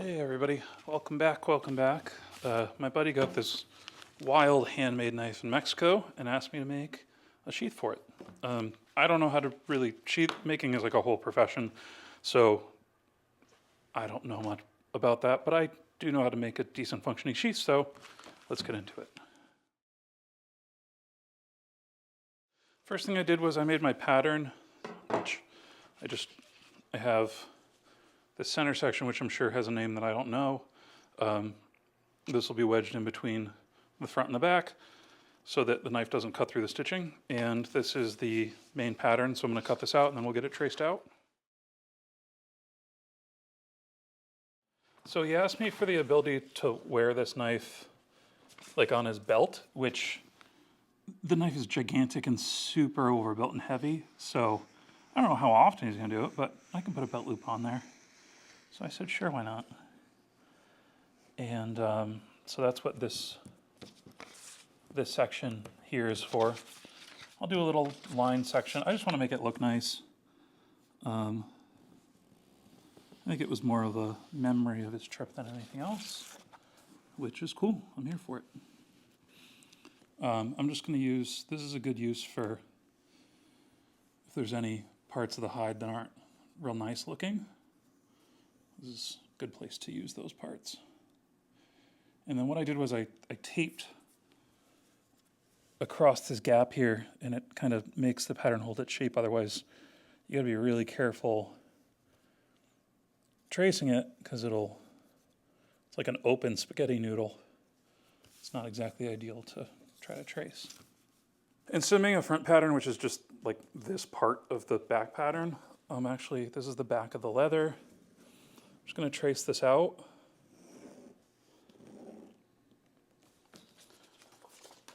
Hey everybody, welcome back, welcome back. My buddy got this wild handmade knife in Mexico and asked me to make a sheath for it. I don't know how to really, sheath making is like a whole profession, so I don't know much about that, but I do know how to make a decent functioning sheath, so let's get into it. First thing I did was I made my pattern, which I have the center section, which I'm sure has a name that I don't know. This will be wedged in between the front and the back so that the knife doesn't cut through the stitching. And this is the main pattern, so I'm going to cut this out and then we'll get it traced out. So he asked me for the ability to wear this knife like on his belt, which the knife is gigantic and super overbuilt and heavy. So I don't know how often he's going to do it, but I can put a belt loop on there. So I said, sure, why not? And so that's what this section here is for. I'll do a little line section. I just want to make it look nice. I think it was more of a memory of his trip than anything else, which is cool. I'm here for it. I'm just going to use, this is a good use for if there's any parts of the hide that aren't real nice looking. This is a good place to use those parts. And then what I did was I taped across this gap here, and it kind of makes the pattern hold its shape. Otherwise, you gotta be really careful tracing it because it's like an open spaghetti noodle. It's not exactly ideal to try to trace. Instead of making a front pattern, which is just like this part of the back pattern, actually, this is the back of the leather. I'm just going to trace this out.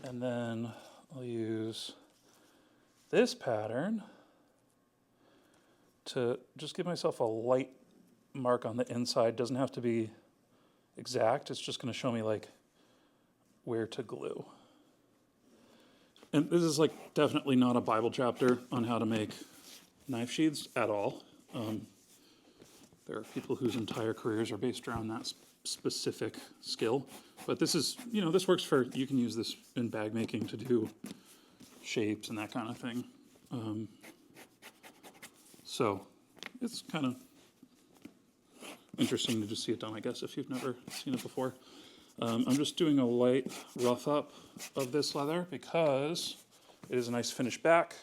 And then I'll use this pattern to just give myself a light mark on the inside. Doesn't have to be exact. It's just going to show me like where to glue. And this is like definitely not a Bible chapter on how to make knife sheaths at all. There are people whose entire careers are based around that specific skill. But this is, this works for, you can use this in bag making to do shapes and that kind of thing. So it's kind of interesting to just see it done, I guess, if you've never seen it before. I'm just doing a light rough up of this leather because it is a nice finished back.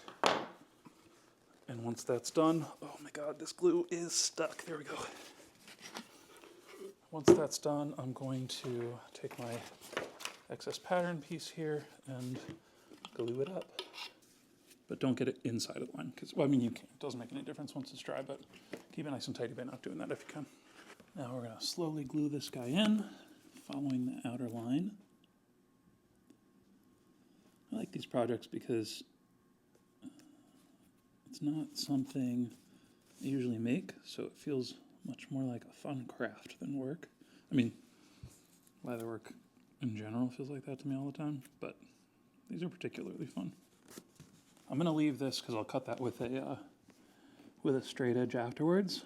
And once that's done, oh my God, this glue is stuck. There we go. Once that's done, I'm going to take my excess pattern piece here and glue it up. But don't get it inside of the line, because, well, I mean, you can. It doesn't make any difference once it's dry, but keep it nice and tidy by not doing that if you can. Now we're going to slowly glue this guy in, following the outer line. I like these projects because it's not something I usually make, so it feels much more like a fun craft than work. I mean, leather work in general feels like that to me all the time, but these are particularly fun. I'm going to leave this because I'll cut that with a straight edge afterwards.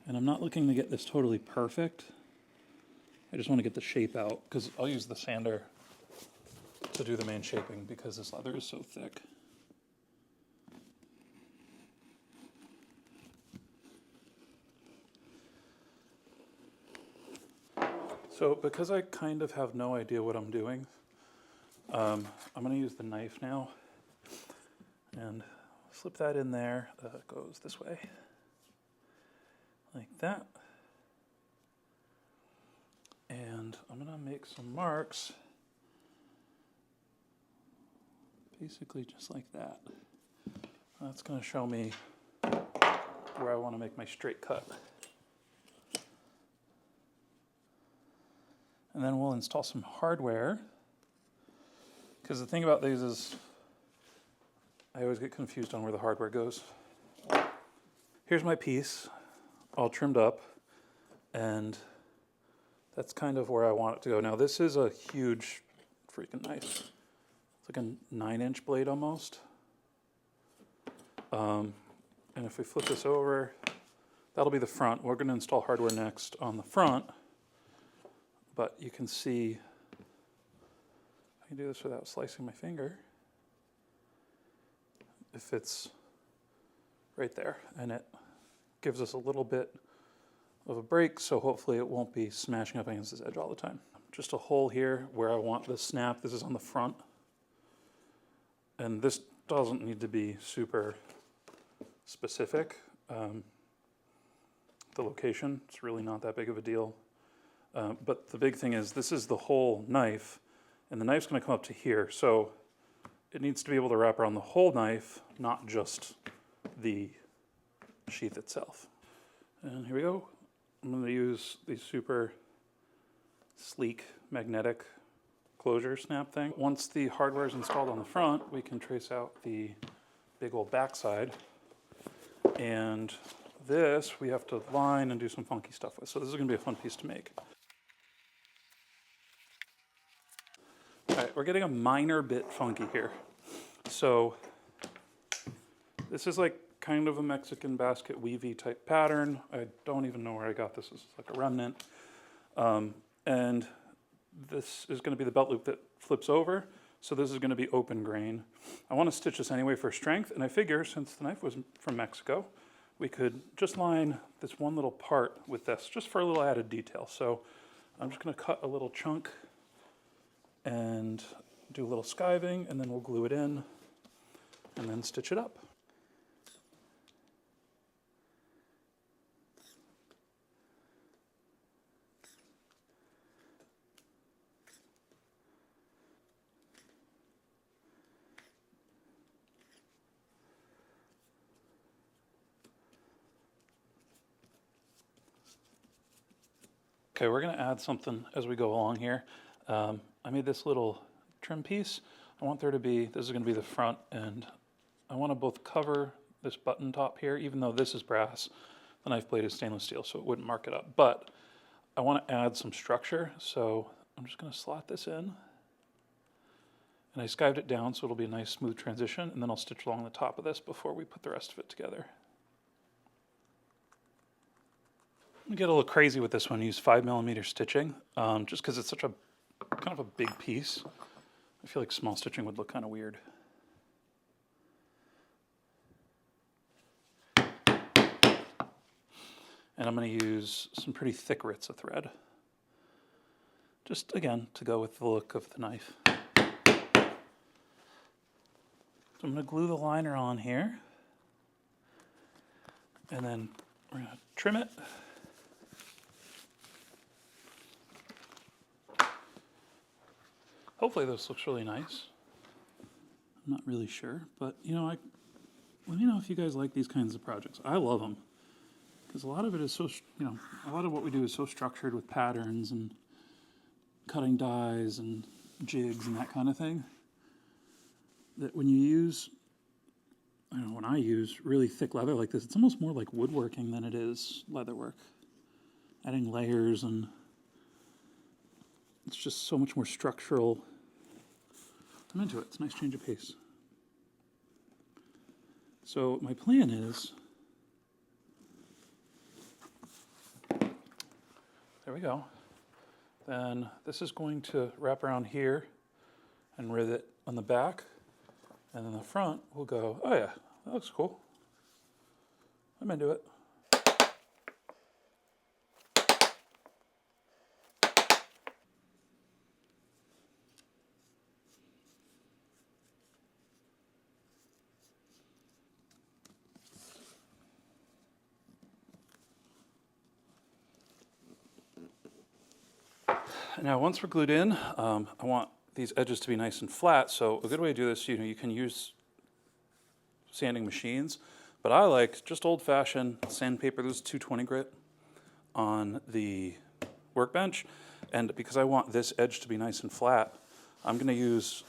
And I'm not looking to get this totally perfect. I just want to get the shape out because I'll use the sander to do the main shaping because this leather is so thick. So because I kind of have no idea what I'm doing, I'm going to use the knife now and slip that in there. It goes this way, like that. And I'm going to make some marks, basically just like that. That's going to show me where I want to make my straight cut. And then we'll install some hardware. Because the thing about these is I always get confused on where the hardware goes. Here's my piece, all trimmed up, and that's kind of where I want it to go. Now this is a huge freaking knife. It's like a 9-inch blade almost. And if we flip this over, that'll be the front. We're going to install hardware next on the front, but you can see, I can do this without slicing my finger. It fits right there, and it gives us a little bit of a break, so hopefully it won't be smashing up against this edge all the time. Just a hole here where I want the snap. This is on the front, and this doesn't need to be super specific. The location, it's really not that big of a deal. But the big thing is this is the whole knife, and the knife's going to come up to here, so it needs to be able to wrap around the whole knife, not just the sheath itself. And here we go. I'm going to use the super sleek magnetic closure snap thing. Once the hardware is installed on the front, we can trace out the big old backside. And this we have to line and do some funky stuff with. So this is going to be a fun piece to make. All right, we're getting a minor bit funky here. So this is like kind of a Mexican basket weavy type pattern. I don't even know where I got this. It's like a remnant. And this is going to be the belt loop that flips over. So this is going to be open grain. I want to stitch this anyway for strength. And I figure since the knife was from Mexico, we could just line this one little part with this just for a little added detail. So I'm just going to cut a little chunk and do a little skiving, and then we'll glue it in and then stitch it up. Okay, we're going to add something as we go along here. I made this little trim piece. I want there to be, this is going to be the front, and I want to both cover this button top here, even though this is brass. The knife blade is stainless steel, so it wouldn't mark it up. But I want to add some structure, so I'm just going to slot this in. And I skived it down so it'll be a nice smooth transition, and then I'll stitch along the top of this before we put the rest of it together. I'm going to get a little crazy with this one, use 5mm stitching, just because it's such a kind of a big piece. I feel like small stitching would look kind of weird. And I'm going to use some pretty thick ritz of thread. Just, again, to go with the look of the knife. So I'm going to glue the liner on here. And then we're going to trim it. Hopefully this looks really nice. I'm not really sure, but you know, let me know if you guys like these kinds of projects. I love them because a lot of it is so, you know, a lot of what we do is so structured with patterns and cutting dies and jigs and that kind of thing, that when you use, I don't know, when I use really thick leather like this, it's almost more like woodworking than it is leatherwork. Adding layers, and it's just so much more structural. I'm into it. It's a nice change of pace. So my plan is, there we go. Then this is going to wrap around here and rivet on the back. And then the front will go, oh yeah, that looks cool. I'm into it. Now, once we're glued in, I want these edges to be nice and flat. So a good way to do this, you know, you can use sanding machines, but I like just old-fashioned sandpaper. This is 220 grit on the workbench, and because I want this edge to be nice and flat, I'm going to use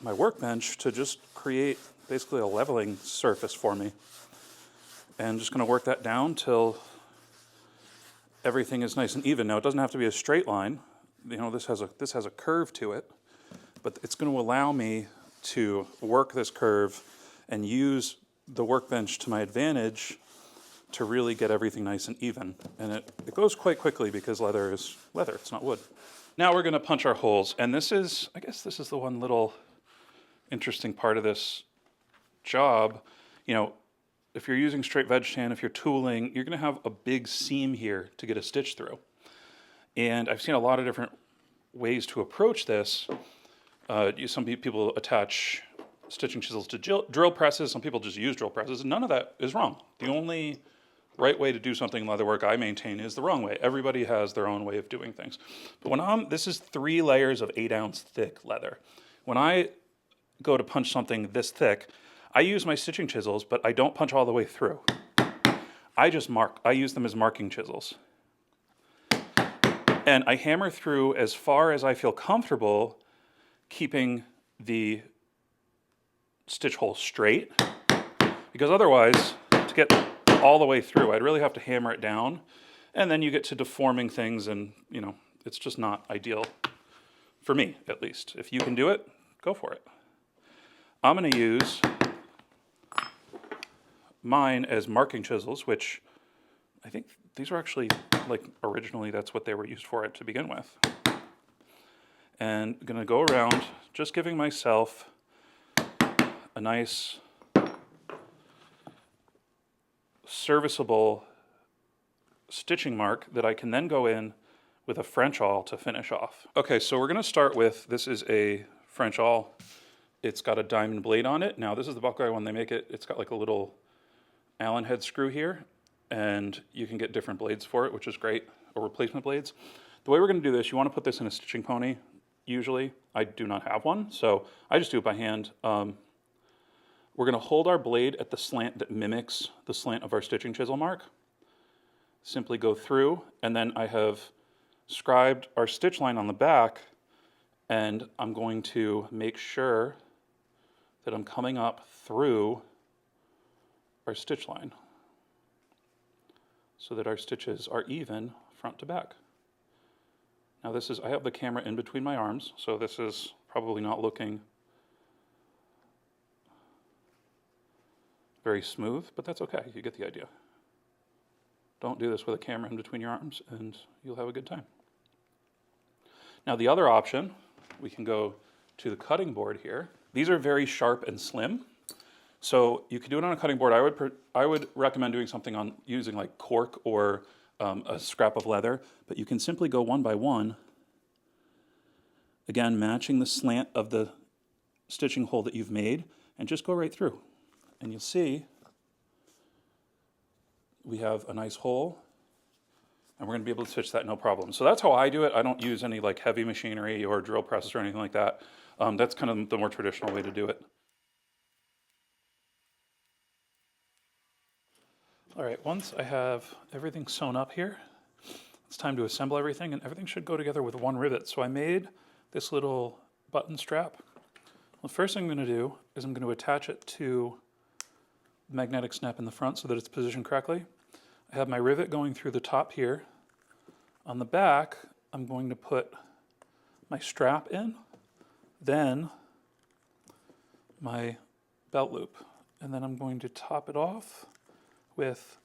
my workbench to just create basically a leveling surface for me, and just going to work that down till everything is nice and even. Now, it doesn't have to be a straight line. You know, this has a curve to it, but it's going to allow me to work this curve and use the workbench to my advantage to really get everything nice and even. And it goes quite quickly because leather is leather, it's not wood. Now we're gonna punch our holes, and this is, I guess this is the one little interesting part of this job. You know, if you're using straight veg tan, if you're tooling, you're gonna have a big seam here to get a stitch through. And I've seen a lot of different ways to approach this. Some people attach stitching chisels to drill presses. Some people just use drill presses. None of that is wrong. The only right way to do something in leatherwork, I maintain, is the wrong way. Everybody has their own way of doing things. But when this is 3 layers of 8-ounce thick leather. When I go to punch something this thick, I use my stitching chisels, but I don't punch all the way through. I just mark. I use them as marking chisels. And I hammer through as far as I feel comfortable, keeping the stitch hole straight, because otherwise, to get all the way through, I'd really have to hammer it down, and then you get to deforming things, and you know, it's just not ideal for me, at least. If you can do it, go for it. I'm going to use mine as marking chisels, which I think these were actually, like, originally that's what they were used for to begin with. And I'm going to go around just giving myself a nice serviceable stitching mark that I can then go in with a French awl to finish off. Okay, so we're going to start with, this is a French awl. It's got a diamond blade on it. Now this is the buckler when they make it. It's got like a little Allen head screw here, and you can get different blades for it, which is great, or replacement blades. The way we're going to do this, you want to put this in a stitching pony. Usually, I do not have one, so I just do it by hand. We're going to hold our blade at the slant that mimics the slant of our stitching chisel mark. Simply go through, and then I have scribed our stitch line on the back, and I'm going to make sure that I'm coming up through our stitch line so that our stitches are even front to back. Now this is, I have the camera in between my arms, so this is probably not looking very smooth, but that's okay, you get the idea. Don't do this with a camera in between your arms and you'll have a good time. Now the other option, we can go to the cutting board here. These are very sharp and slim, so you can do it on a cutting board. I would recommend doing something on using like cork or a scrap of leather, but you can simply go one by one, again matching the slant of the stitching hole that you've made, and just go right through. And you'll see we have a nice hole, and we're going to be able to stitch that no problem. So that's how I do it. I don't use any like heavy machinery or drill presses or anything like that. That's kind of the more traditional way to do it. All right, once I have everything sewn up here, it's time to assemble everything, and everything should go together with one rivet. So I made this little button strap. Well, the first thing I'm going to do is I'm going to attach it to the magnetic snap in the front so that it's positioned correctly. I have my rivet going through the top here. On the back, I'm going to put my strap in, then my belt loop, and then I'm going to top it off with,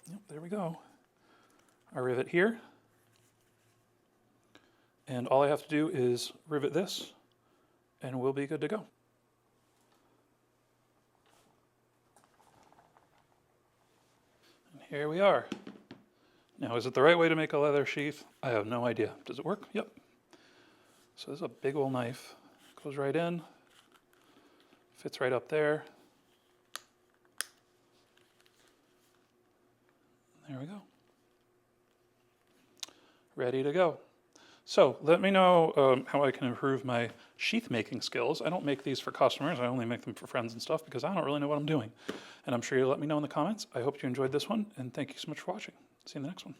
yep, there we go, our rivet here. And all I have to do is rivet this, and we'll be good to go. And here we are. Now, is it the right way to make a leather sheath? I have no idea. Does it work? Yep. So this is a big old knife. Goes right in, fits right up there. There we go. Ready to go. So let me know how I can improve my sheath making skills. I don't make these for customers. I only make them for friends and stuff because I don't really know what I'm doing. And I'm sure you'll let me know in the comments. I hope you enjoyed this one, and thank you so much for watching. See you in the next one.